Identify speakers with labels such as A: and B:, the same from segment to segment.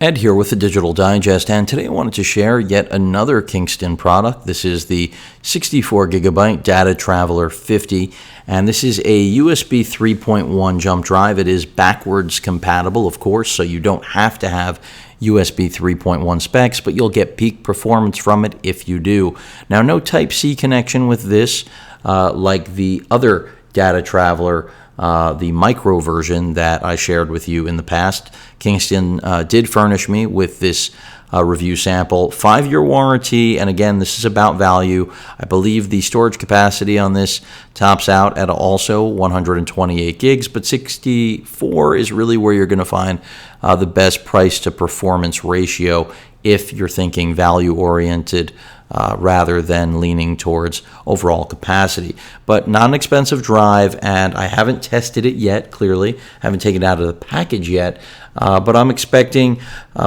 A: Ed here with the Digital Digest, and today I wanted to share yet another Kingston product. This is the 64 gigabyte Data Traveler 50, and this is a USB 3.1 jump drive. It is backwards compatible, of course, so you don't have to have USB 3.1 specs, but you'll get peak performance from it if you do. Now, no Type-C connection with this, like the other Data Traveler, the micro version that I shared with you in the past. Kingston did furnish me with this review sample, 5-year warranty, and again, this is about value. I believe the storage capacity on this tops out at also 128 gigs, but 64 is really where you're going to find the best price to performance ratio if you're thinking value oriented rather than leaning towards overall capacity. But not an expensive drive, and I haven't tested it yet, clearly. Haven't taken it out of the package yet, but I'm expecting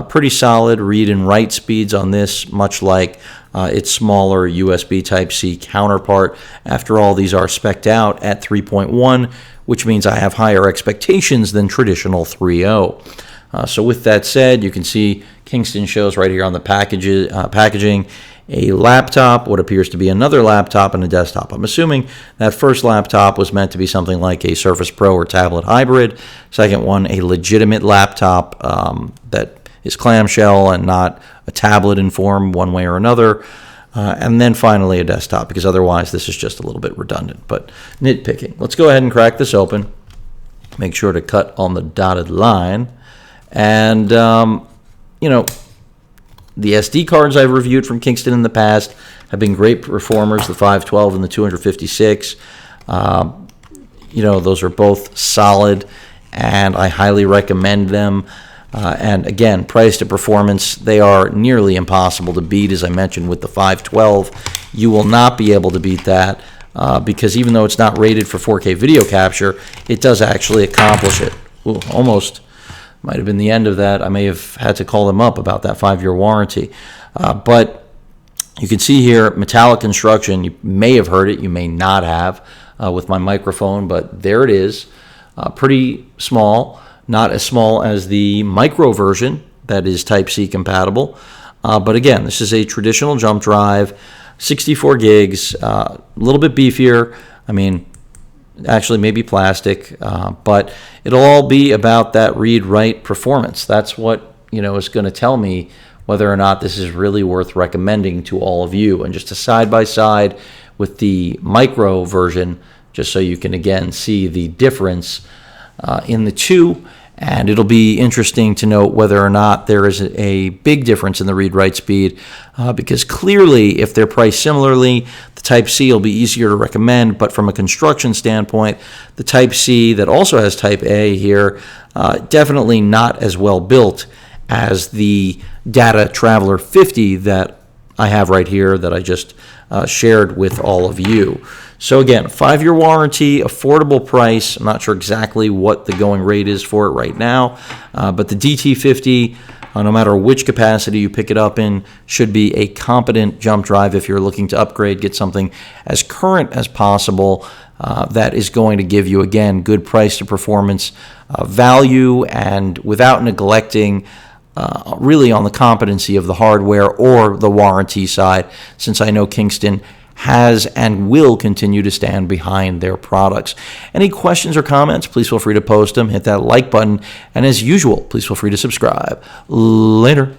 A: pretty solid read and write speeds on this, much like its smaller USB Type-C counterpart. After all, these are spec'd out at 3.1, which means I have higher expectations than traditional 3.0. So with that said, you can see Kingston shows right here on the packaging a laptop, what appears to be another laptop, and a desktop. I'm assuming that first laptop was meant to be something like a Surface Pro or tablet hybrid. Second one, a legitimate laptop that is clamshell and not a tablet in form one way or another. And then finally a desktop, because otherwise this is just a little bit redundant, but nitpicking. Let's go ahead and crack this open. Make sure to cut on the dotted line. And, the SD cards I've reviewed from Kingston in the past have been great performers, the 512 and the 256. Those are both solid, and I highly recommend them. And again, price to performance, they are nearly impossible to beat. As I mentioned with the 512, you will not be able to beat that because even though it's not rated for 4K video capture, it does actually accomplish it. Ooh, almost. Might have been the end of that. I may have had to call them up about that 5-year warranty. But you can see here, metallic construction. You may have heard it. You may not have with my microphone, but there it is. Pretty small. Not as small as the micro version that is Type-C compatible. But again, this is a traditional jump drive, 64 gigs, a little bit beefier. Actually maybe plastic, but it'll all be about that read-write performance. That's what is going to tell me whether or not this is really worth recommending to all of you. And just a side-by-side with the micro version, just so you can again see the difference in the two. And it'll be interesting to note whether or not there is a big difference in the read-write speed, because clearly, if they're priced similarly, the Type-C will be easier to recommend. But from a construction standpoint, the Type-C that also has Type-A here, definitely not as well built as the Data Traveler 50 that I have right here that I just shared with all of you. So again, 5-year warranty, affordable price. I'm not sure exactly what the going rate is for it right now, but the DT50, no matter which capacity you pick it up in, should be a competent jump drive if you're looking to upgrade, get something as current as possible that is going to give you, again, good price to performance value, and without neglecting really on the competency of the hardware or the warranty side, since I know Kingston has and will continue to stand behind their products. Any questions or comments, please feel free to post them. Hit that like button. And as usual, please feel free to subscribe. Later.